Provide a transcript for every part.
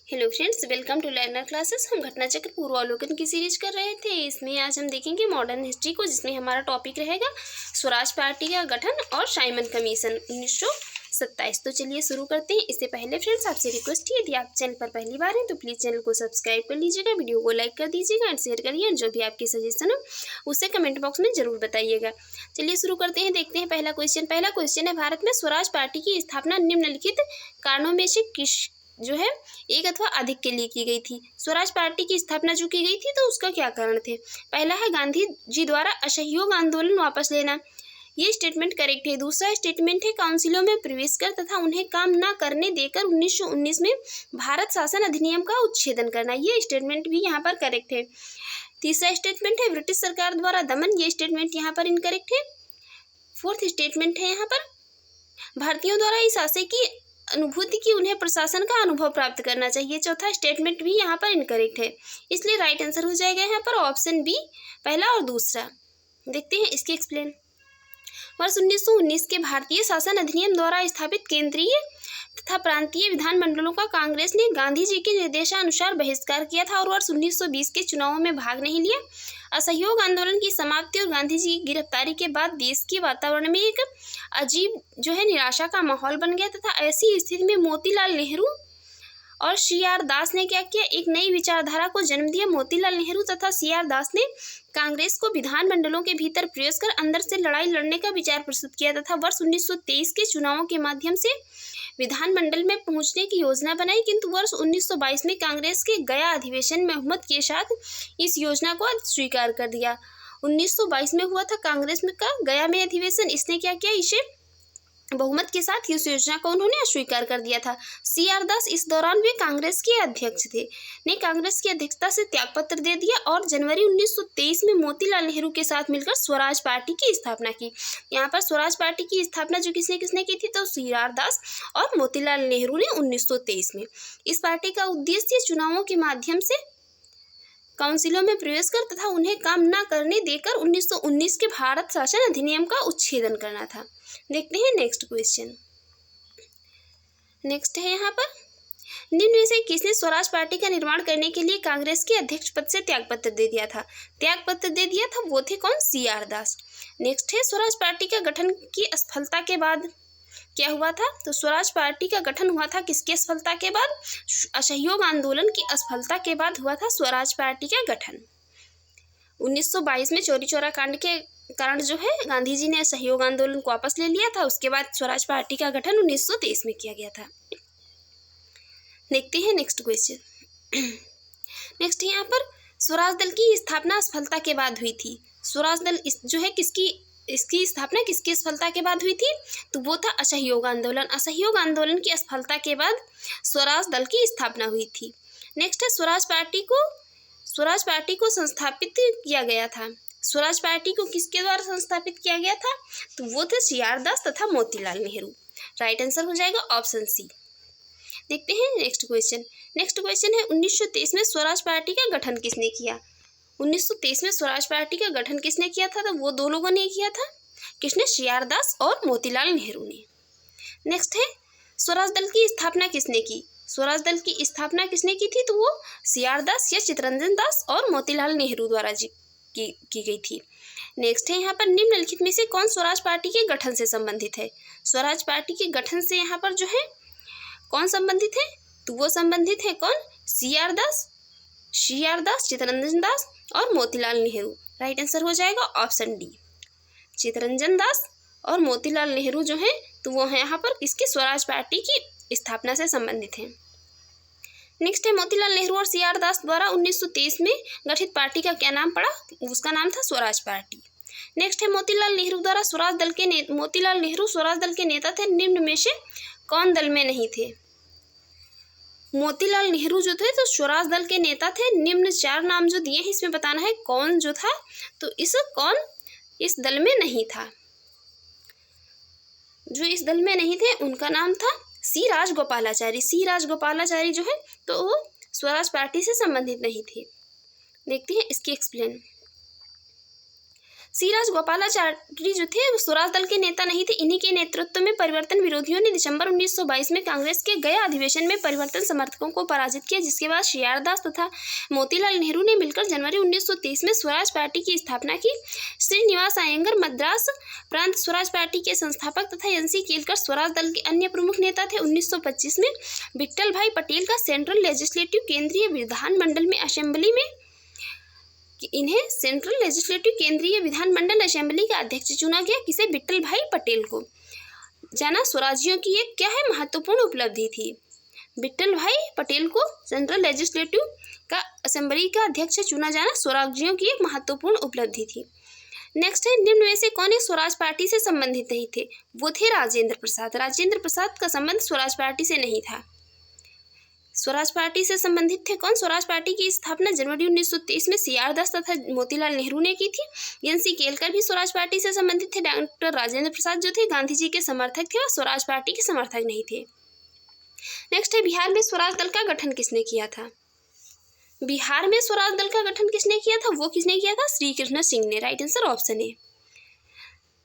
Hello friends, welcome to learner classes. हम घटना चक्र पूर्वावलोकन की सीरीज कर रहे थे। इसमें आज हम देखेंगे मॉडर्न हिस्ट्री को, जिसमें हमारा टॉपिक रहेगा स्वराज पार्टी का गठन और साइमन कमीशन 1927। तो चलिए शुरू करते हैं। इससे पहले फ्रेंड्स आपसे रिक्वेस्ट है, यदि आप चैनल पर पहली बार हैं तो प्लीज़ चैनल को सब्सक्राइब कर लीजिएगा, वीडियो को लाइक कर दीजिएगा एंड शेयर करिए। जो भी आपके सजेशन हो उसे कमेंट बॉक्स में जरूर बताइएगा। चलिए शुरू करते हैं। देखते हैं पहला क्वेश्चन है, भारत में स्वराज पार्टी की स्थापना निम्नलिखित कारणों में से किस एक अथवा अधिक के लिए की गई थी। स्वराज पार्टी की स्थापना जो की गई थी तो उसका क्या कारण थे। पहला है गांधी जी द्वारा असहयोग आंदोलन वापस लेना, ये स्टेटमेंट करेक्ट है। दूसरा स्टेटमेंट है काउंसिलों में प्रवेश कर तथा उन्हें काम न करने देकर 1919 में भारत शासन अधिनियम का उच्छेदन करना, ये स्टेटमेंट भी यहाँ पर करेक्ट है। तीसरा स्टेटमेंट है ब्रिटिश सरकार द्वारा दमन, ये स्टेटमेंट यहाँ पर इनकरेक्ट है। फोर्थ स्टेटमेंट है यहाँ पर भारतीयों द्वारा इस आशय की अनुभूति की उन्हें प्रशासन का अनुभव प्राप्त करना चाहिए। चौथा स्टेटमेंट भी यहाँ पर इनकरेक्ट है, इसलिए राइट आंसर हो जाएगा यहाँ पर ऑप्शन बी, पहला और दूसरा। देखते हैं इसके एक्सप्लेन। वर्ष 1919 के भारतीय शासन अधिनियम द्वारा स्थापित केंद्रीय तथा प्रांतीय विधानमंडलों का कांग्रेस ने गांधी जी के निर्देशानुसार बहिष्कार किया था और वर्ष 1920 के चुनावों में भाग नहीं लिया। असहयोग आंदोलन की समाप्ति और गांधी जी की गिरफ्तारी के बाद देश के वातावरण में एक अजीब निराशा का माहौल बन गया तथा ऐसी स्थिति में मोतीलाल नेहरू और सी.आर. दास ने क्या किया, एक नई विचारधारा को जन्म दिया। मोतीलाल नेहरू तथा सी.आर. दास ने कांग्रेस को विधानमंडलों के भीतर प्रवेश कर अंदर से लड़ाई लड़ने का विचार प्रस्तुत किया तथा वर्ष 1923 के चुनावों के माध्यम से विधानमंडल में पहुंचने की योजना बनाई, किंतु वर्ष 1922 में कांग्रेस के गया अधिवेशन में बहुमत के साथ इस योजना को स्वीकार कर दिया। 1922 में हुआ था कांग्रेस में का गया में अधिवेशन, इसने क्या किया, इसे बहुमत के साथ इस योजना को उन्होंने अस्वीकार कर दिया था। सी.आर. दास इस दौरान वे कांग्रेस के अध्यक्ष थे, ने कांग्रेस की अध्यक्षता से त्यागपत्र दे दिया और जनवरी 1923 में मोतीलाल नेहरू के साथ मिलकर स्वराज पार्टी की स्थापना की। यहाँ पर स्वराज पार्टी की स्थापना जो किसने किसने की थी, तो सी.आर. दास और मोतीलाल नेहरू ने 1923 में। इस पार्टी का उद्देश्य चुनावों के माध्यम से काउंसिलों में प्रवेश कर तथा उन्हें काम न करने देकर 1919 के भारत शासन अधिनियम का उच्छेदन करना था। देखते हैं नेक्स्ट क्वेश्चन। नेक्स्ट है यहाँ पर, निम्न में से किसने स्वराज पार्टी का निर्माण करने के लिए कांग्रेस के अध्यक्ष पद से त्यागपत्र दे दिया था, वो थे कौन, सी.आर. दास। नेक्स्ट है स्वराज पार्टी का गठन की असफलता के बाद क्या हुआ था, तो स्वराज पार्टी का गठन हुआ था किसकी असफलता के बाद, असहयोग आंदोलन की असफलता के बाद हुआ था स्वराज पार्टी का गठन। 1922 में चौरी चौरा कांड के कारण गांधी जी ने असहयोग आंदोलन को वापस ले लिया था। उसके बाद स्वराज पार्टी का गठन 1923 में किया गया था। देखते हैं नेक्स्ट क्वेश्चन। नेक्स्ट यहाँ पर स्वराज दल की स्थापना असफलता के बाद हुई थी। स्वराज दल इसकी स्थापना किसकी असफलता के बाद हुई थी, तो वो था असहयोग आंदोलन। असहयोग आंदोलन की असफलता के बाद स्वराज दल की स्थापना हुई थी। नेक्स्ट है स्वराज पार्टी को संस्थापित किया गया था। स्वराज पार्टी को किसके द्वारा संस्थापित किया गया था, तो वो थे सी.आर. दास तथा मोतीलाल नेहरू। राइट आंसर हो जाएगा ऑप्शन सी। देखते हैं नेक्स्ट क्वेश्चन है 1923 में स्वराज पार्टी का गठन किसने किया। 1923 में स्वराज पार्टी का गठन किसने किया था, तो वो दो लोगों ने किया था। किसने, सी.आर. दास और मोतीलाल नेहरू ने। नेक्स्ट है स्वराज दल की स्थापना किसने की। स्वराज दल की स्थापना किसने की थी, तो वो सी.आर. दास या चित्तरंजन दास और मोतीलाल नेहरू द्वारा की गई थी। नेक्स्ट है यहाँ पर निम्नलिखित में से कौन स्वराज पार्टी के गठन से संबंधित है। स्वराज पार्टी के गठन से यहाँ पर कौन संबंधित है, तो वो संबंधित है कौन, सी.आर. दास, चित्तरंजन दास और मोतीलाल नेहरू। राइट आंसर हो जाएगा ऑप्शन डी, चित्तरंजन दास और मोतीलाल नेहरू तो वो है यहाँ पर किसकी, स्वराज पार्टी की स्थापना से संबंधित हैं। नेक्स्ट है मोतीलाल नेहरू और सी.आर. दास द्वारा 1923 में गठित पार्टी का क्या नाम पड़ा, उसका नाम था स्वराज पार्टी। नेक्स्ट है मोतीलाल नेहरू स्वराज दल के नेता थे, निम्न में से कौन दल में नहीं थे। मोतीलाल नेहरू जो थे तो स्वराज दल के नेता थे। निम्न चार नाम जो दिए हैं इसमें बताना है कौन था, तो इस दल में नहीं था। जो इस दल में नहीं थे उनका नाम था सी राजगोपालाचारी। तो वो स्वराज पार्टी से संबंधित नहीं थे। देखते हैं इसकी एक्सप्लेन। सी राजगोपालाचारी जो थे वो स्वराज दल के नेता नहीं थे। इन्हीं के नेतृत्व में परिवर्तन विरोधियों ने दिसंबर 1922 में कांग्रेस के गया अधिवेशन में परिवर्तन समर्थकों को पराजित किया, जिसके बाद सी.आर. दास तथा मोतीलाल नेहरू ने मिलकर जनवरी 1923 में स्वराज पार्टी की स्थापना की। श्रीनिवास अयंगर मद्रास प्रांत स्वराज पार्टी के संस्थापक तथा एन.सी. केलकर स्वराज दल के अन्य प्रमुख नेता थे। 1925 में विट्ठल भाई पटेल का सेंट्रल लेजिस्लेटिव केंद्रीय विधानमंडल में असेंबली में इन्हें सेंट्रल लेजिस्लेटिव केंद्रीय विधानमंडल असेंबली का अध्यक्ष चुना गया। किसे? विट्ठल भाई पटेल को। जाना स्वराजियों की एक क्या है महत्वपूर्ण उपलब्धि थी। विट्ठल भाई पटेल को सेंट्रल लेजिस्लेटिव का असेंबली का अध्यक्ष चुना जाना स्वराजियों की एक महत्वपूर्ण उपलब्धि थी। नेक्स्ट है, निम्न में से कौन एक स्वराज पार्टी से संबंधित नहीं थे? वो थे राजेंद्र प्रसाद। राजेंद्र प्रसाद का संबंध स्वराज पार्टी से नहीं था। स्वराज पार्टी से संबंधित थे कौन? स्वराज पार्टी की स्थापना जनवरी 1923 में सी.आर. दास तथा मोतीलाल नेहरू ने की थी। एन.सी. केलकर भी स्वराज पार्टी से संबंधित थे। डॉक्टर राजेंद्र प्रसाद जो थे गांधी जी के समर्थक थे और स्वराज पार्टी के समर्थक नहीं थे। नेक्स्ट है, बिहार में स्वराज दल का गठन किसने किया था? बिहार में स्वराज दल का गठन किसने किया था? वो किसने किया था? श्री कृष्ण सिंह ने। Right answer option A.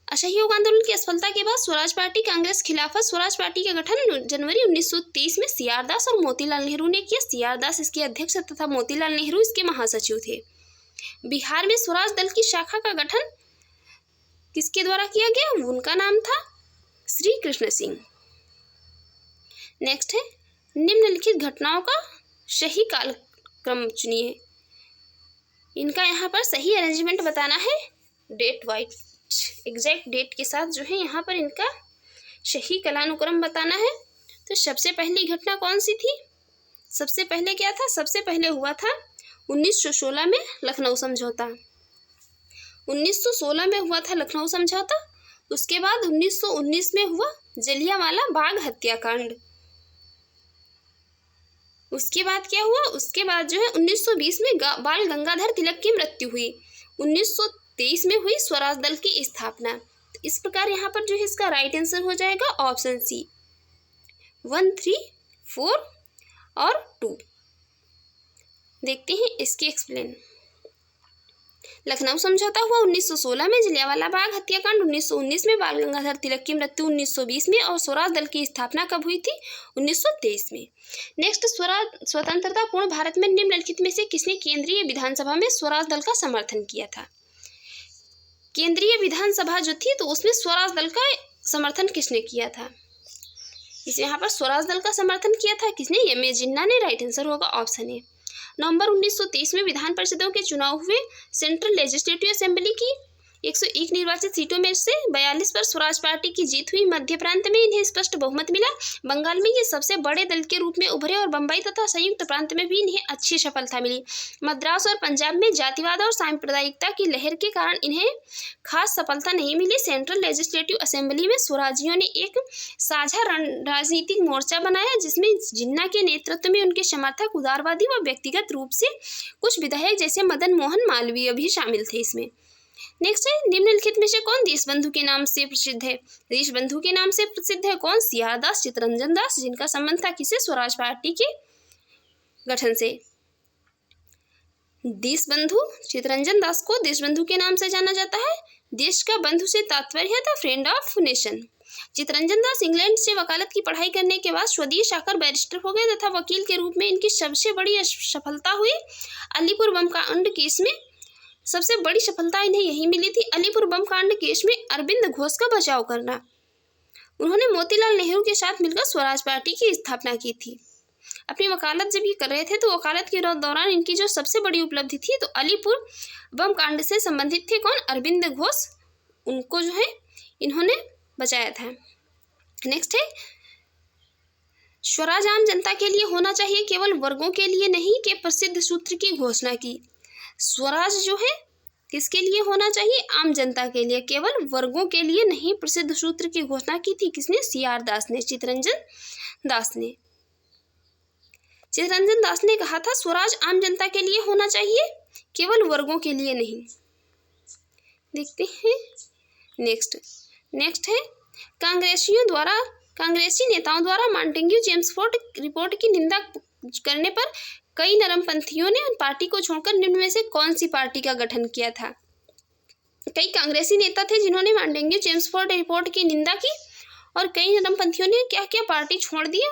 असहयोग आंदोलन की असफलता के बाद स्वराज पार्टी कांग्रेस खिलाफत स्वराज पार्टी का गठन जनवरी 1923 में सी.आर. दास और मोतीलाल नेहरू ने किया। सी.आर. दास इसके अध्यक्ष तथा मोतीलाल नेहरू इसके महासचिव थे। बिहार में स्वराज दल की शाखा का गठन किसके द्वारा किया गया? उनका नाम था श्री कृष्ण सिंह। नेक्स्ट है, निम्नलिखित घटनाओं का सही कालक्रम चुनिए। इनका यहाँ पर सही अरेंजमेंट बताना है, डेट वाइज एग्जैक्ट डेट के साथ जो है यहाँ पर इनका सही कालानुक्रम बताना है। तो सबसे पहली घटना कौन सी थी? सबसे पहले क्या था? सबसे पहले हुआ था 1916 में लखनऊ समझौता। 1916 में हुआ था लखनऊ समझौता। उसके बाद 1919 में हुआ जलियांवाला बाग हत्याकांड। उसके बाद क्या हुआ? उसके बाद जो है 1920 में बाल गंगाधर तिलक की मृत्यु हुई। 1923 में हुई स्वराज दल की स्थापना। तो इस प्रकार यहाँ पर जो है इसका राइट आंसर हो जाएगा ऑप्शन सी 1, 3, 4 और 2। देखते हैं इसकी एक्सप्लेन। लखनऊ समझौता हुआ 1916 में, जलियांवाला बाग हत्याकांड 1919 में, बाल गंगाधर तिलक की मृत्यु 1920 में और स्वराज दल की स्थापना कब हुई थी? 1923 में। नेक्स्ट, स्वतंत्रता पूर्ण भारत में निम्नलिखित में से किसने केंद्रीय विधानसभा में स्वराज दल का समर्थन किया था? केंद्रीय विधानसभा जो थी तो उसमें स्वराज दल का समर्थन किसने किया था? इस यहाँ पर स्वराज दल का समर्थन किया था किसने? एम.ए. जिन्ना ने। राइट आंसर होगा ऑप्शन ए। नवंबर 1923 में विधान परिषदों के चुनाव हुए। सेंट्रल लेजिस्लेटिव असेंबली की 101 निर्वाचित सीटों में से 42 पर स्वराज पार्टी की जीत हुई। मध्य प्रांत में इन्हें स्पष्ट बहुमत मिला। बंगाल में ये सबसे बड़े दल के रूप में उभरे और बम्बई तथा संयुक्त प्रांत में भी इन्हें अच्छी सफलता मिली। मद्रास और पंजाब में जातिवाद और सांप्रदायिकता की लहर के कारण इन्हें खास सफलता नहीं मिली। सेंट्रल लेजिस्लेटिव असेंबली में स्वराजियों ने एक साझा राजनीतिक मोर्चा बनाया, जिसमें जिन्ना के नेतृत्व में उनके समर्थक उदारवादी व व्यक्तिगत रूप से कुछ विधायक जैसे मदन मोहन मालवीय भी शामिल थे इसमें। नेक्स्ट है, निम्नलिखित में से कौन देशबंधु के नाम से प्रसिद्ध है? देशबंधु के नाम से प्रसिद्ध है कौन? सी.आर. दास, चितरंजन दास, जिनका संबंध था किसे? स्वराज पार्टी के गठन से। देशबंधु चितरंजन दास को देशबंधु के नाम से जाना जाता है। देश का बंधु से तात्पर्य था friend of nation. Chittaranjan Das England से वकालत की पढ़ाई करने के बाद स्वदेश आकर बैरिस्टर हो गए तथा वकील के रूप में इनकी सबसे बड़ी सफलता हुई अलीपुर बम कांड केस में। सबसे बड़ी सफलता इन्हें यही मिली थी, अलीपुर बम कांड केस में अरविंद घोष का बचाव करना। उन्होंने मोतीलाल नेहरू के साथ मिलकर स्वराज पार्टी की स्थापना की थी। अपनी वकालत जब ये कर रहे थे तो वकालत के दौरान इनकी जो सबसे बड़ी उपलब्धि थी तो अलीपुर बम कांड से संबंधित थे कौन? अरविंद घोष। उनको जो है इन्होंने बचाया था। नेक्स्ट है, स्वराज आम जनता के लिए होना चाहिए, केवल वर्गों के लिए नहीं के प्रसिद्ध सूत्र की घोषणा की। स्वराज जो है किसके लिए होना चाहिए? आम जनता के लिए, केवल वर्गों के लिए नहीं। प्रसिद्ध सूत्र की घोषणा की थी किसने? सी.आर. दास ने, चितरंजन दास ने। चितरंजन दास ने कहा था स्वराज आम जनता के लिए होना चाहिए, केवल वर्गों के लिए नहीं। देखते हैं नेक्स्ट है, कांग्रेसी नेताओं द्वारा मॉन्टेग्यू चेम्सफोर्ड रिपोर्ट की निंदा करने पर कई नरमपंथियों ने पार्टी को छोड़कर निम्न में से कौन सी पार्टी का गठन किया था? कई कांग्रेसी नेता थे जिन्होंने मांटेग्यू चेम्सफोर्ड रिपोर्ट की निंदा की और कई नरमपंथियों ने क्या किया, पार्टी छोड़ दिया।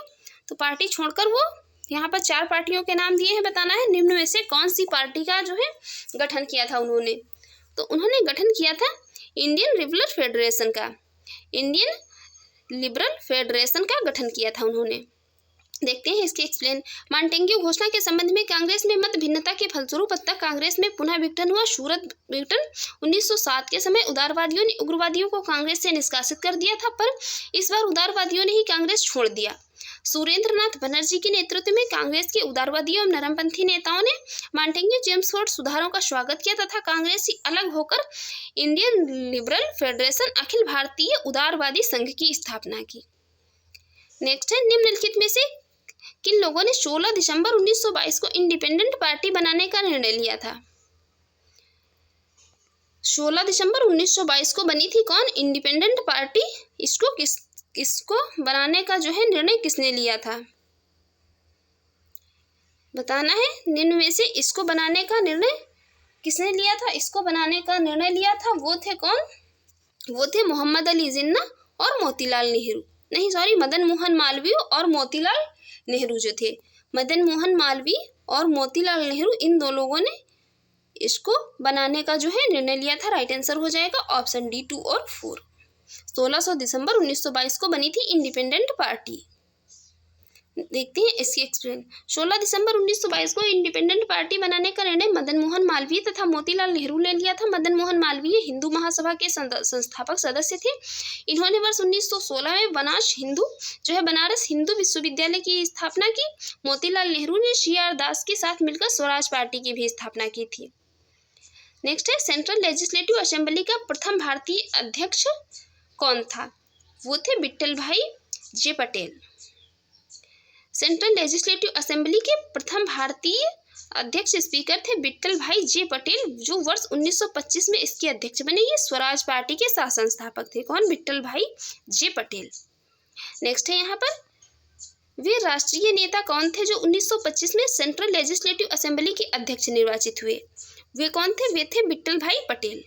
तो पार्टी छोड़कर वो यहाँ पर 4 पार्टियों के नाम दिए हैं, बताना है निम्न में से कौन सी पार्टी का जो है गठन किया था उन्होंने। तो उन्होंने गठन किया था इंडियन लिबरल फेडरेशन का, इंडियन लिबरल फेडरेशन का गठन किया था उन्होंने। देखते हैं इसके एक्सप्लेन। मांटेग्यू घोषणा के संबंध में कांग्रेस में मत भिन्नता के फलस्वरूप तक कांग्रेस में पुनः विघटन हुआ। सूरत विघटन 1907 के समय उदारवादियों ने उग्रवादियों को कांग्रेस से निष्कासित कर दिया था, पर इस बार उदारवादियों ने ही कांग्रेस छोड़ दिया। सुरेंद्रनाथ बनर्जी के नेतृत्व में कांग्रेस के उदारवादी एवं नरमपंथी नेताओं ने मांटेग्यू चेम्सफोर्ड सुधारों का स्वागत किया तथा कांग्रेस से अलग होकर Indian liberal federation Akhil Bharatiya उदारवादी संघ की स्थापना की। नेक्स्ट है, निम्नलिखित में से किन लोगों ने 16 दिसंबर 1922 को इंडिपेंडेंट पार्टी बनाने का निर्णय लिया था। 16 दिसंबर 1922 को बनी थी कौन, इंडिपेंडेंट पार्टी। इसको बनाने का जो है निर्णय किसने लिया था, बताना है निम्न में से इसको बनाने का निर्णय किसने लिया था। इसको बनाने का निर्णय लिया था वो थे कौन, वो थे मोहम्मद अली जिन्ना और मोतीलाल नेहरू, नहीं सॉरी मदन मोहन मालवीय और मोतीलाल नेहरू जो थे। मदन मोहन मालवीय और मोतीलाल नेहरू, इन 2 लोगों ने इसको बनाने का जो है निर्णय लिया था। राइट आंसर हो जाएगा ऑप्शन डी 2 और 4। 16 दिसंबर 1922 को बनी थी इंडिपेंडेंट पार्टी। देखते हैं इसकी एक्सप्लेन। 16 दिसंबर 1922 को इंडिपेंडेंट पार्टी बनाने का निर्णय मदन मोहन मालवीय तथा मोतीलाल नेहरू ने लिया था। मदन मोहन मालवीय हिंदू महासभा के संस्थापक सदस्य थे। इन्होंने वर्ष 1916 में बनारस हिंदू विश्वविद्यालय की स्थापना की। मोतीलाल नेहरू ने CR दास के साथ मिलकर स्वराज पार्टी की भी स्थापना की थी। नेक्स्ट है, सेंट्रल लेजिस्लेटिव असेंबली का प्रथम भारतीय अध्यक्ष कौन था, वो थे विट्ठल भाई जे पटेल। सेंट्रल लेजिस्लेटिव असेंबली के प्रथम भारतीय अध्यक्ष स्पीकर थे विट्ठल भाई जे पटेल, जो वर्ष 1925 में इसके अध्यक्ष बने। ये स्वराज पार्टी के शासन संस्थापक थे कौन, विट्ठल भाई जे पटेल। नेक्स्ट है, यहाँ पर वे राष्ट्रीय नेता कौन थे जो 1925 में सेंट्रल लेजिस्लेटिव असेंबली के अध्यक्ष निर्वाचित हुए, वे कौन थे, वे थे विट्ठल भाई पटेल।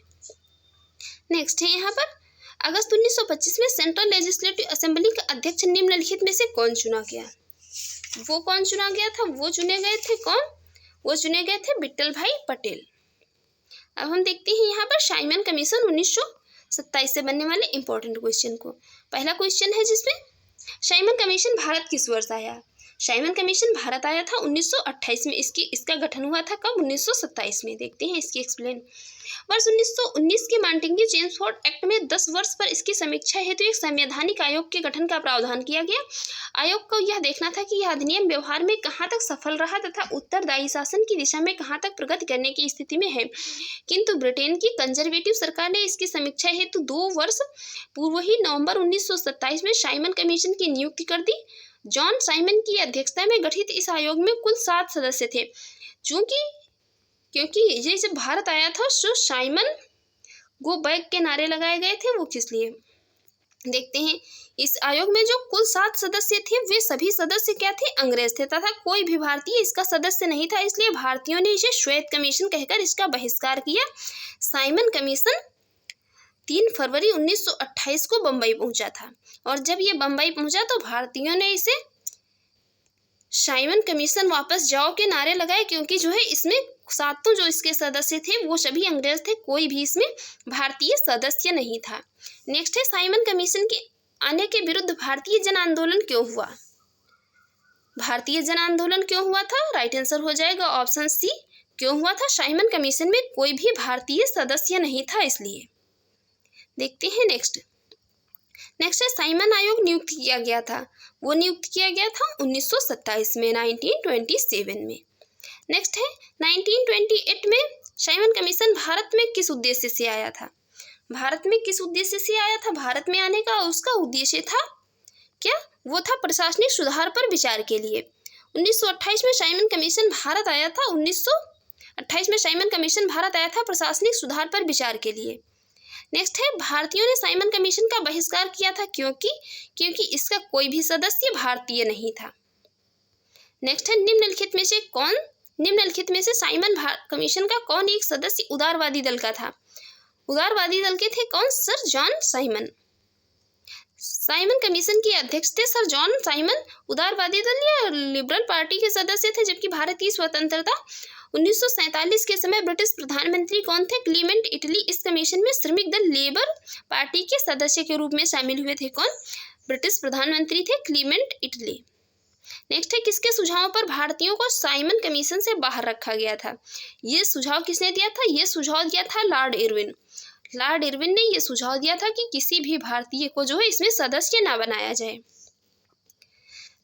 नेक्स्ट है, यहाँ पर अगस्त 1925 में सेंट्रल लेजिस्लेटिव असेंबली का अध्यक्ष निम्नलिखित में से कौन चुना गया, वो कौन चुना गया था, वो चुने गए थे कौन, वो चुने गए थे विट्ठल भाई पटेल। अब हम देखते हैं यहाँ पर साइमन कमीशन 1927 से बनने वाले इंपॉर्टेंट क्वेश्चन को। पहला क्वेश्चन है जिसमें साइमन कमीशन भारत किस वर्ष आया। साइमन कमीशन भारत आया था 1928 में। इसका गठन हुआ था कब, 1927 में। देखते हैं इसकी एक्सप्लेन। वर्ष 1919 के मांटेग्यू चेम्सफोर्ड एक्ट में 10 वर्ष पर इसकी समीक्षा हेतु एक संवैधानिक आयोग के गठन का प्रावधान किया गया। आयोग को यह देखना था कि यह अधिनियम व्यवहार में कहाँ तक सफल रहा तथा उत्तरदायी शासन की दिशा में कहाँ तक प्रगति करने की स्थिति में है। किंतु ब्रिटेन की कंजर्वेटिव सरकार ने इसकी समीक्षा हेतु 2 वर्ष पूर्व ही नवंबर 1927 में साइमन कमीशन की नियुक्ति कर दी। जॉन साइमन की अध्यक्षता में गठित इस आयोग में कुल 7 सदस्य थे। क्योंकि ये जब भारत आया था तो साइमन गो बैक के नारे लगाए गए थे, वो किस लिए। देखते हैं, इस आयोग में जो कुल 7 सदस्य थे वे सभी सदस्य क्या थे, अंग्रेज थे तथा कोई भी भारतीय इसका सदस्य नहीं था। इसलिए भारतीयों ने इसे श्वेत कमीशन कहकर इसका बहिष्कार किया। साइमन कमीशन 3 फरवरी 1928 को बम्बई पहुंचा था और जब ये बम्बई पहुंचा तो भारतीयों ने इसे साइमन कमीशन वापस जाओ के नारे लगाए, क्योंकि जो है इसमें 7 जो इसके सदस्य थे वो सभी अंग्रेज थे, कोई भी इसमें भारतीय सदस्य नहीं था। नेक्स्ट है, साइमन कमीशन के आने के विरुद्ध भारतीय जन आंदोलन क्यों हुआ। भारतीय जन आंदोलन क्यों हुआ था, राइट आंसर हो जाएगा ऑप्शन सी, क्यों हुआ था, साइमन कमीशन में कोई भी भारतीय सदस्य नहीं था इसलिए। देखते हैं नेक्स्ट है, साइमन आयोग नियुक्त किया गया था, वो नियुक्त किया गया था 1927 में, 1927 में। नेक्स्ट है, 1928 में साइमन कमीशन भारत में किस उद्देश्य से आया था। भारत में किस उद्देश्य से आया था, भारत में आने का उसका उद्देश्य था क्या, वो था प्रशासनिक सुधार पर विचार के लिए। 1928 में साइमन कमीशन भारत आया था, 1928 में साइमन कमीशन भारत आया था प्रशासनिक सुधार पर विचार के लिए। नेक्स्ट है, भारतीयों ने साइमन कमीशन का बहिष्कार किया था क्योंकि इसका कोई भी सदस्य भारतीय नहीं था। नेक्स्ट है, निम्नलिखित में से साइमन कमीशन का कौन एक सदस्य उदारवादी दल का था। उदारवादी दल के थे कौन? Sir John Simon. Simon commission के अध्यक्ष थे सर जॉन साइमन। उदारवादी दल या लिबरल पार्टी के सदस्य थे। जबकि भारत की स्वतंत्रता 1947 के समय ब्रिटिश प्रधानमंत्री कौन थे? Clement Italy. इस कमीशन में श्रमिक दल लेबर पार्टी के सदस्य के रूप में शामिल हुए थे कौन? ब्रिटिश प्रधानमंत्री थे क्लीमेंट इटली। नेक्स्ट है, किसके सुझाव पर भारतीयों को साइमन कमीशन से बाहर रखा गया था? ये सुझाव किसने दिया था? ये सुझाव दिया था लॉर्ड इरविन। लॉर्ड इरविन ने यह सुझाव दिया था कि किसी भी भारतीय को जो है इसमें सदस्य ना बनाया जाए।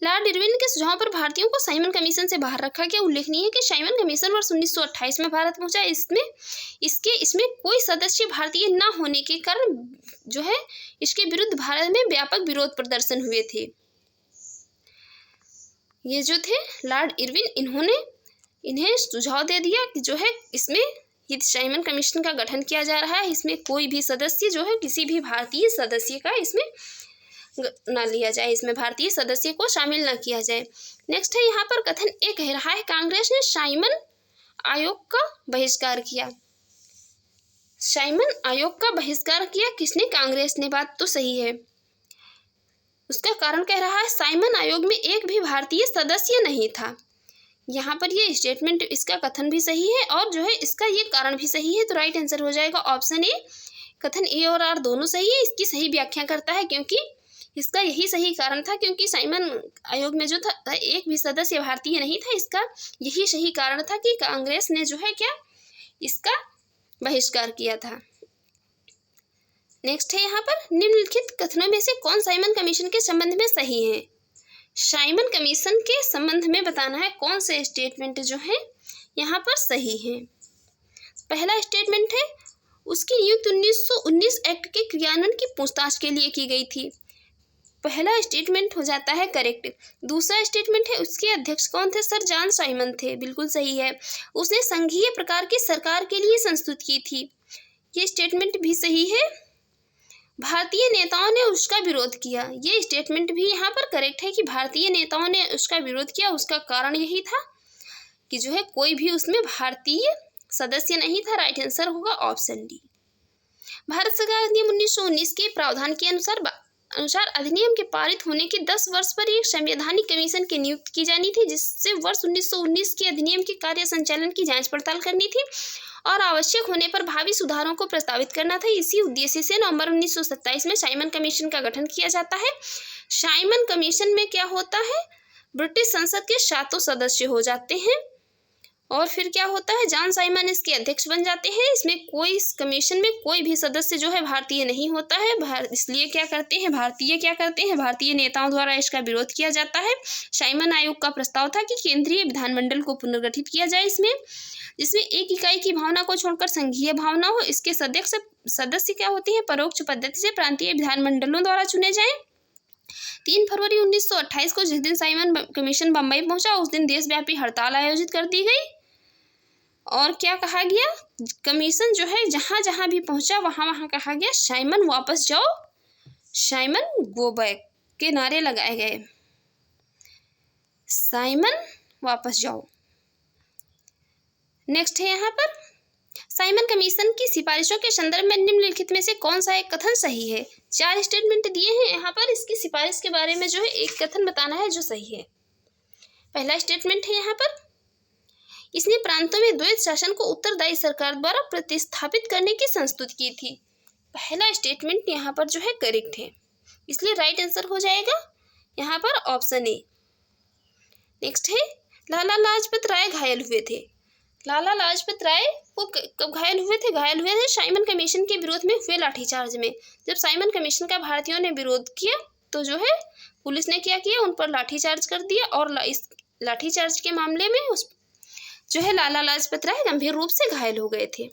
लॉर्ड इरविन के सुझाव पर भारतीयों को साइमन कमीशन से बाहर रखा गया। उल्लेखनीय है कि साइमन कमीशन वर्ष 1928 में भारत पहुंचा। इसमें कोई सदस्य भारतीय ना होने के कारण जो है इसके विरुद्ध भारत में व्यापक विरोध प्रदर्शन हुए थे। ये जो थे लॉर्ड इरविन, इन्हें सुझाव दे दिया कि जो है इसमें ये साइमन कमीशन का गठन किया जा रहा है, इसमें कोई भी सदस्य जो है किसी भी भारतीय सदस्य का इसमें ना लिया जाए, इसमें भारतीय सदस्य को शामिल ना किया जाए। नेक्स्ट है, यहाँ पर कथन ये कह रहा है कांग्रेस ने साइमन आयोग का बहिष्कार किया। साइमन आयोग का बहिष्कार किया किसने? कांग्रेस ने। बात तो सही है। उसका कारण कह रहा है साइमन आयोग में एक भी भारतीय सदस्य नहीं था। यहाँ पर ये स्टेटमेंट, इसका कथन भी सही है और जो है इसका ये कारण भी सही है। तो राइट आंसर हो जाएगा ऑप्शन ए। कथन ए और आर दोनों सही है। इसकी सही व्याख्या करता है क्योंकि इसका यही सही कारण था, क्योंकि साइमन आयोग में जो था एक भी सदस्य भारतीय नहीं था। इसका यही सही कारण था कि कांग्रेस ने जो है क्या इसका बहिष्कार किया था। नेक्स्ट है, यहाँ पर निम्नलिखित कथनों में से कौन साइमन कमीशन के संबंध में सही है? साइमन कमीशन के संबंध में बताना है कौन से स्टेटमेंट जो है यहाँ पर सही है। पहला स्टेटमेंट है उसकी नियुक्ति 1919 एक्ट के क्रियान्वयन की पूछताछ के लिए की गई थी। पहला स्टेटमेंट हो जाता है करेक्ट। दूसरा स्टेटमेंट है उसके अध्यक्ष कौन थे? सर जॉन साइमन थे। बिल्कुल सही है। उसने संघीय प्रकार की सरकार के लिए संस्तुत की थी। ये स्टेटमेंट भी सही है। भारतीय नेताओं ने उसका विरोध किया। ये स्टेटमेंट भी यहाँ पर करेक्ट है कि भारतीय नेताओं ने उसका विरोध किया। उसका कारण यही था कि जो है कोई भी उसमें भारतीय सदस्य नहीं था। राइट आंसर होगा ऑप्शन डी। भारत सरकार अधिनियम 1919 के प्रावधान के अनुसार अधिनियम के पारित होने के 10 वर्ष पर एक संवैधानिक कमीशन की नियुक्ति की जानी थी, जिससे वर्ष 1919 के अधिनियम के कार्य संचालन की जांच पड़ताल करनी थी और आवश्यक होने पर भावी सुधारों को प्रस्तावित करना था। इसी उद्देश्य से नवंबर 1927 में साइमन कमीशन का गठन किया जाता है। साइमन कमीशन में क्या होता है? ब्रिटिश संसद के 7 सदस्य हो जाते हैं और फिर क्या होता है? जॉन साइमन इसके अध्यक्ष बन जाते हैं। इस कमीशन में कोई भी सदस्य जो है भारतीय नहीं होता है। इसलिए क्या करते हैं भारतीय नेताओं द्वारा इसका विरोध किया जाता है। साइमन आयोग का प्रस्ताव था कि केंद्रीय विधानमंडल को पुनर्गठित किया जाए, जिसमें एक इकाई की भावना को छोड़कर संघीय भावना हो। इसके सदस्य क्या होते हैं? परोक्ष पद्धति से प्रांतीय विधानमंडलों द्वारा चुने जाएं। 3 फरवरी 1928 को जिस दिन साइमन कमीशन बम्बई पहुंचा उस दिन देशव्यापी हड़ताल आयोजित कर दी गई और क्या कहा गया? कमीशन जो है जहां जहां भी पहुंचा वहां कहा गया साइमन वापस जाओ, साइमन गो बैक के नारे लगाए गए। साइमन वापस जाओ। नेक्स्ट है यहाँ पर साइमन कमीशन की सिफारिशों के संदर्भ में निम्नलिखित में से कौन सा एक कथन सही है? 4 स्टेटमेंट दिए हैं यहाँ पर। इसकी सिफारिश के बारे में जो है एक कथन बताना है जो सही है। पहला स्टेटमेंट है यहाँ पर इसने प्रांतों में द्वैत शासन को उत्तरदायी सरकार द्वारा प्रतिस्थापित करने की संस्तुति की थी। पहला स्टेटमेंट यहाँ पर जो है करेक्ट है, इसलिए राइट आंसर हो जाएगा यहाँ पर ऑप्शन ए। नेक्स्ट है लाला लाजपत राय घायल हुए थे। लाला लाजपत राय वो कब घायल हुए थे? साइमन कमीशन के विरोध में हुए लाठीचार्ज में। जब साइमन कमीशन का भारतीयों ने विरोध किया तो जो है पुलिस ने क्या किया? उन पर लाठीचार्ज कर दिया और इस लाठीचार्ज के मामले में जो है लाला लाजपत राय गंभीर रूप से घायल हो गए थे।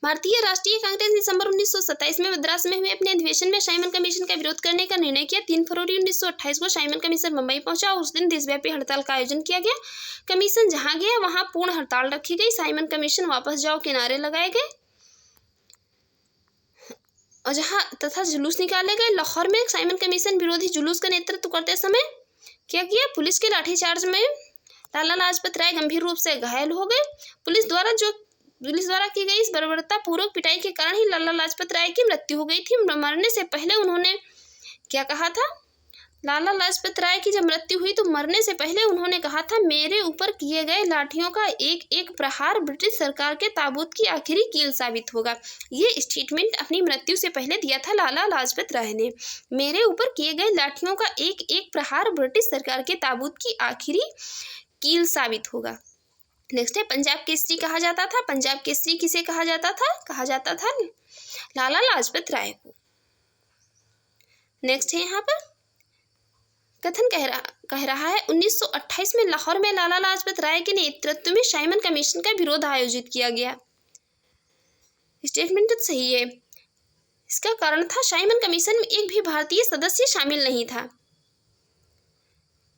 भारतीय राष्ट्रीय कांग्रेस दिसंबर 1927 में मद्रास में हुए अपने अधिवेशन में साइमन कमीशन का विरोध करने का निर्णय किया। 3 फरवरी 1928 को साइमन कमीशन मुंबई पहुंचा और उस दिन देशव्यापी हड़ताल का आयोजन किया गया। कमीशन जहां गया वहां पूर्ण हड़ताल रखी गई। साइमन कमीशन वापस जाओ के नारे लगाए गए और तथा जुलूस निकाले गए। लाहौर में साइमन कमीशन विरोधी जुलूस का नेतृत्व करते समय क्या किया? पुलिस के लाठीचार्ज में लाला लाजपत राय गंभीर रूप से घायल हो गए। पुलिस द्वारा जो पुलिस द्वारा की गई इस बर्बरतापूर्वक पिटाई के कारण ही लाला लाजपत राय की मृत्यु हो गई थी। मरने से पहले उन्होंने क्या कहा था? लाला लाजपत राय की जब मृत्यु हुई तो मरने से पहले उन्होंने कहा था, मेरे ऊपर किए गए लाठियों का एक एक प्रहार ब्रिटिश सरकार के ताबूत की आखिरी कील साबित होगा। ये स्टेटमेंट अपनी मृत्यु से पहले दिया था लाला लाजपत राय ने। मेरे ऊपर किए गए लाठियों का एक एक प्रहार ब्रिटिश सरकार के ताबूत की आखिरी कील साबित होगा। नेक्स्ट है, पंजाब केसरी कहा जाता था। पंजाब केसरी किसे कहा जाता था? कहा जाता था लाला लाजपत राय को। नेक्स्ट है यहाँ पर कथन कह रहा है 1928 में लाहौर में लाला लाजपत राय के नेतृत्व में साइमन कमीशन का विरोध आयोजित किया गया। स्टेटमेंट तो सही है। इसका कारण था साइमन कमीशन में एक भी भारतीय सदस्य शामिल नहीं था।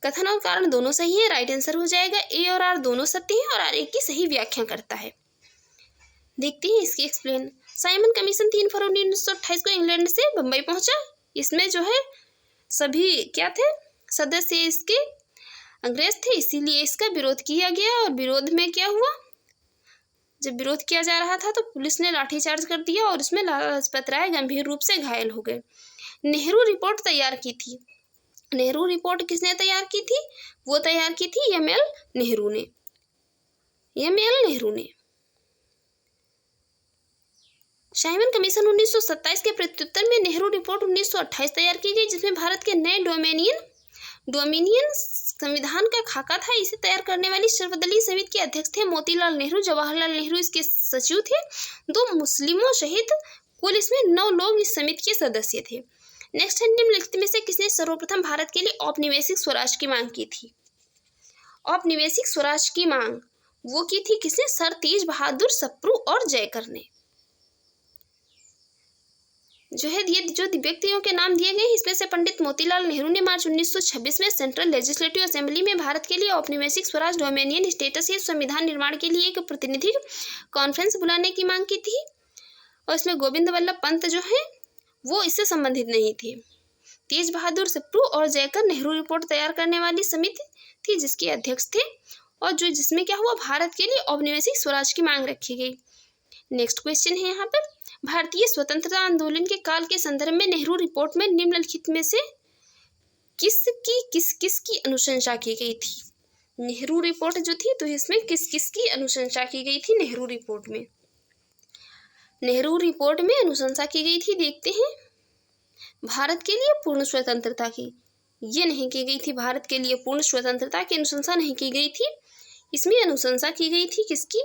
कथन और कारण दोनों सही है। राइट आंसर हो जाएगा। ए और आर दोनों सत्य है और आर एक की सही व्याख्या करता है। देखते हैं इसकी एक्सप्लेन। साइमन कमीशन 3 फरवरी 1928 को इंग्लैंड से बम्बई पहुंचा। इसमें जो है सभी क्या थे? सदस्य इसके अंग्रेज थे, इसीलिए इसका विरोध किया गया। और विरोध में क्या हुआ? जब विरोध किया जा रहा था तो पुलिस ने लाठीचार्ज कर दिया और इसमें लाला लाजपत राय गंभीर रूप से घायल हो गए। नेहरू रिपोर्ट तैयार की थी। नेहरू रिपोर्ट किसने तैयार की थी? वो तैयार की थी एम.एल. नेहरू ने। एम.एल. नेहरू ने। साइमन कमीशन 1927 के प्रत्युत्तर में नेहरू रिपोर्ट 1928 तैयार की गई, जिसमें भारत के नए डोमिनियन संविधान का खाका था। इसे तैयार करने वाली सर्वदलीय समिति के अध्यक्ष थे मोतीलाल नेहरू। जवाहरलाल नेहरू इसके सचिव थे। 2 मुस्लिमों सहित कुल इसमें 9 लोग इस समिति के सदस्य थे। नेक्स्ट है, निम्नलिखित में से किसने सर्वप्रथम भारत के लिए औपनिवेशिक स्वराज की मांग की थी? औपनिवेशिक स्वराज की मांग वो की थी किसने? सर तेज बहादुर सप्रू और जयकर ने। जो है ये जो व्यक्तियों के नाम दिए गए इसमें से पंडित मोतीलाल नेहरू ने मार्च 1926 में सेंट्रल लेजिस्लेटिव असेंबली में भारत के लिए औपनिवेशिक स्वराज डोमिनियन स्टेटस या संविधान निर्माण के लिए एक प्रतिनिधि कॉन्फ्रेंस बुलाने की मांग की थी। और इसमें गोविंद वल्लभ पंत जो है वो इससे संबंधित नहीं थे। तेज बहादुर सप्रू और जयकर नेहरू रिपोर्ट तैयार करने वाली समिति थी जिसके अध्यक्ष थे और जो जिसमें क्या हुआ? भारत के लिए औपनिवेशिक स्वराज की मांग रखी गई। नेक्स्ट क्वेश्चन है यहाँ पर, भारतीय स्वतंत्रता आंदोलन के काल के संदर्भ में नेहरू रिपोर्ट में निम्नलिखित में से किसकी अनुशंसा की गई थी? नेहरू रिपोर्ट जो थी तो इसमें किसकी अनुशंसा की गई थी? नेहरू रिपोर्ट में अनुशंसा की गई थी। देखते हैं, भारत के लिए पूर्ण स्वतंत्रता की ये नहीं की गई थी। भारत के लिए पूर्ण स्वतंत्रता की अनुशंसा नहीं की गई थी। इसमें अनुशंसा की गई थी किसकी?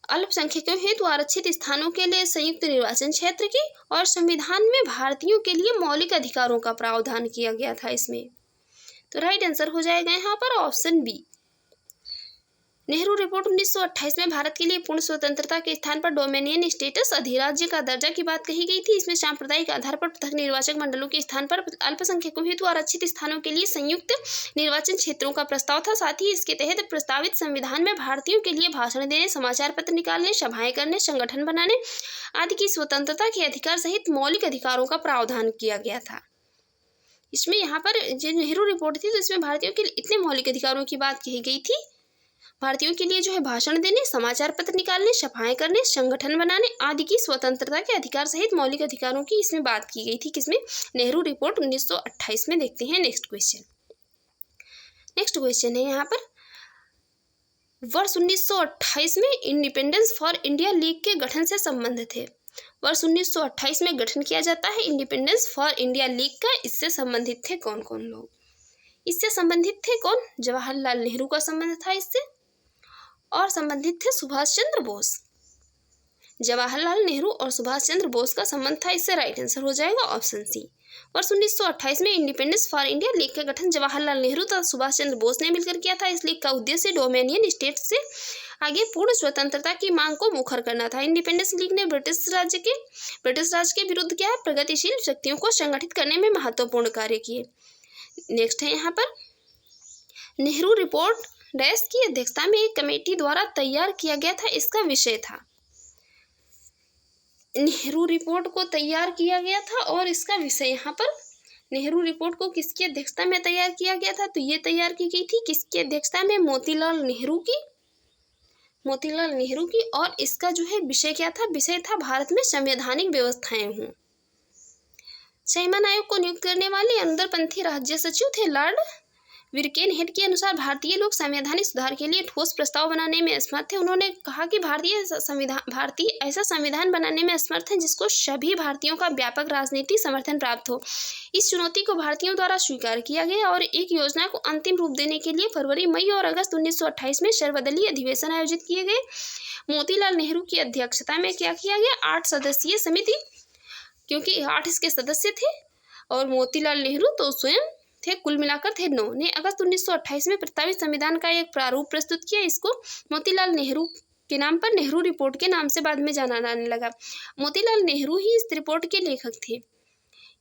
अल्पसंख्यकों हेतु आरक्षित स्थानों के लिए संयुक्त निर्वाचन क्षेत्र की और संविधान में भारतीयों के लिए मौलिक अधिकारों का प्रावधान किया गया था इसमें। तो राइट आंसर हो जाएगा यहाँ पर ऑप्शन बी। नेहरू रिपोर्ट 1928 में भारत के लिए पूर्ण स्वतंत्रता के स्थान पर डोमिनियन स्टेटस अधिराज्य का दर्जा की बात कही गई थी। इसमें सांप्रदायिक आधार पर पृथक निर्वाचक मंडलों के स्थान पर अल्पसंख्यकों हेतु आरक्षित स्थानों के लिए संयुक्त निर्वाचन क्षेत्रों का प्रस्ताव था। साथ ही इसके तहत प्रस्तावित संविधान में भारतीयों के लिए भाषण देने, समाचार पत्र निकालने, सभाएं करने, संगठन बनाने आदि की स्वतंत्रता के अधिकार सहित मौलिक अधिकारों का प्रावधान किया गया था। इसमें यहाँ पर जो नेहरू रिपोर्ट थी तो इसमें भारतीयों के लिए इतने मौलिक अधिकारों की बात कही गई थी। भारतीयों के लिए जो है भाषण देने, समाचार पत्र निकालने, सभाएं करने, संगठन बनाने आदि की स्वतंत्रता के अधिकार सहित मौलिक अधिकारों की इसमें बात की गई थी। किसमें? नेहरू रिपोर्ट 1928 में। देखते हैं नेक्स्ट क्वेश्चन है यहाँ पर, वर्ष 1928 में इंडिपेंडेंस फॉर इंडिया लीग के गठन से संबंधित है। वर्ष 1928 में गठन किया जाता है इंडिपेंडेंस फॉर इंडिया लीग का। इससे संबंधित थे कौन कौन लोग? इससे संबंधित थे कौन? जवाहरलाल नेहरू का संबंध था इससे और संबंधित थे सुभाष चंद्र बोस। जवाहरलाल नेहरू और सुभाष चंद्र बोस का संबंध था इससे। राइट आंसर हो जाएगा ऑप्शन सी। वर्ष 1928 में इंडिपेंडेंस फॉर इंडिया लीग का गठन जवाहरलाल नेहरू तथा सुभाष चंद्र बोस ने मिलकर किया था। इस लीग का उद्देश्य डोमिनियन स्टेट से आगे पूर्ण स्वतंत्रता की मांग को मुखर करना था। इंडिपेंडेंस लीग ने ब्रिटिश राज के विरुद्ध क्या है? प्रगतिशील शक्तियों को संगठित करने में महत्वपूर्ण कार्य किए। नेक्स्ट है यहाँ पर, नेहरू रिपोर्ट डैश की अध्यक्षता में एक कमेटी द्वारा तैयार किया गया था। इसका विषय था, नेहरू रिपोर्ट को तैयार किया गया था और इसका विषय यहाँ पर नेहरू रिपोर्ट को किसकी अध्यक्षता में तैयार किया गया था? तो ये तैयार की गई थी किसकी अध्यक्षता में? मोतीलाल नेहरू की। मोतीलाल नेहरू की, और इसका जो है विषय क्या था, विषय था भारत में संवैधानिक व्यवस्थाएं हों। साइमन आयोग को नियुक्त करने वाले अंतरपंथी राज्य सचिव थे लॉर्ड विरकेनहेड के अनुसार भारतीय लोग संवैधानिक सुधार के लिए ठोस प्रस्ताव बनाने में असमर्थ थे। उन्होंने कहा कि भारतीय ऐसा संविधान बनाने में असमर्थ है जिसको सभी भारतीयों का व्यापक राजनीतिक समर्थन प्राप्त हो। इस चुनौती को भारतीयों द्वारा स्वीकार किया गया और एक योजना को अंतिम रूप देने के लिए फरवरी, मई और अगस्त 1928 में सर्वदलीय अधिवेशन आयोजित किए गए। मोतीलाल नेहरू की अध्यक्षता में क्या किया गया, 8 सदस्यीय समिति, क्योंकि 8 इसके सदस्य थे और मोतीलाल नेहरू तो स्वयं थे, कुल मिलाकर थे 9 ने अगस्त 1928 में प्रस्तावित संविधान का एक प्रारूप प्रस्तुत किया। इसको मोतीलाल नेहरू के नाम पर नेहरू रिपोर्ट के नाम से बाद में जाना जाने लगा। मोतीलाल नेहरू ही इस रिपोर्ट के लेखक थे।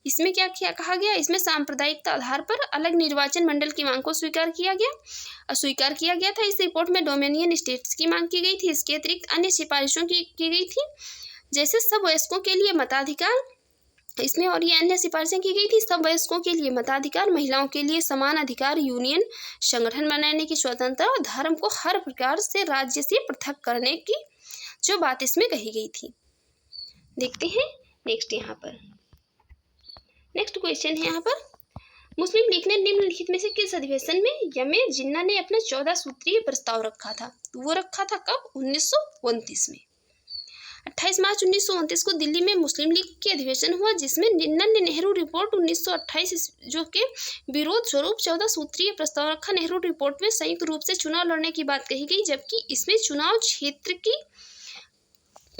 इसमें क्या कहा गया, इसमें सांप्रदायिकता आधार पर अलग निर्वाचन मंडल की मांग को स्वीकार किया गया था। इस रिपोर्ट में डोमिनियन स्टेट्स की मांग की गई थी। इसके अतिरिक्त अन्य सिफारिशों की गई थी, जैसे सब वयस्कों के लिए मताधिकार, इसमें और ये अन्य सिफारिशें की गई थी। सब वयस्कों के लिए मताधिकार, महिलाओं के लिए समान अधिकार, यूनियन संगठन बनाने की स्वतंत्रता, धर्म को हर प्रकार से राज्य से पृथक करने की जो बात इसमें कही गई थी। देखते हैं नेक्स्ट, यहाँ पर नेक्स्ट क्वेश्चन है यहाँ पर, मुस्लिम लीग ने निम्नलिखित में से किस अधिवेशन में यमे जिन्ना ने अपना 14 सूत्रीय प्रस्ताव रखा था? तो वो रखा था कब? 1929 में। 28 मार्च 1929 को दिल्ली में मुस्लिम लीग की अधिवेशन हुआ, जिसमें जिन्ना ने नेहरू रिपोर्ट 1928 जो के विरोध स्वरूप 14 सूत्रीय प्रस्ताव रखा। नेहरू रिपोर्ट में संयुक्त रूप से चुनाव लड़ने की बात कही गई, जबकि इसमें चुनाव क्षेत्र की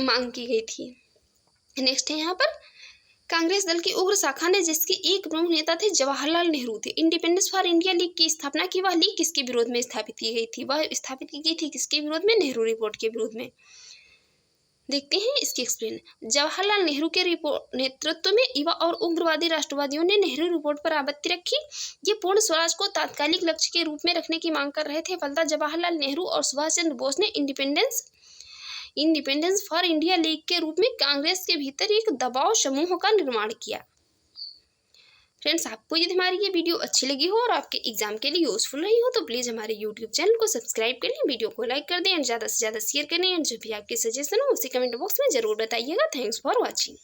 मांग की गई थी। नेक्स्ट है यहाँ पर, कांग्रेस दल की उग्र शाखा ने, जिसके एक प्रमुख नेता थे जवाहरलाल नेहरू थे, इंडिपेंडेंस फॉर इंडिया लीग की स्थापना की। वह लीग किसके विरोध में स्थापित की गई थी? वह स्थापित की गई थी किसके विरोध में? नेहरू रिपोर्ट के विरोध में। देखते हैं इसकी एक्सप्लेन। जवाहरलाल नेहरू के नेतृत्व में युवा और उग्रवादी राष्ट्रवादियों ने नेहरू रिपोर्ट पर आपत्ति रखी। ये पूर्ण स्वराज को तात्कालिक लक्ष्य के रूप में रखने की मांग कर रहे थे। फलतः जवाहरलाल नेहरू और सुभाष चंद्र बोस ने इंडिपेंडेंस फॉर इंडिया लीग के रूप में कांग्रेस के भीतर एक दबाव समूह का निर्माण किया। फ्रेंड्स, आपको यदि हमारी ये वीडियो अच्छी लगी हो और आपके एग्जाम के लिए यूजफुल रही हो तो प्लीज़ हमारे यूट्यूब चैनल को सब्सक्राइब कर लें, वीडियो को लाइक कर दें और ज़्यादा से ज़्यादा शेयर करें। और जो भी आपके सजेशन हो उसे कमेंट बॉक्स में ज़रूर बताइएगा। Thanks for watching.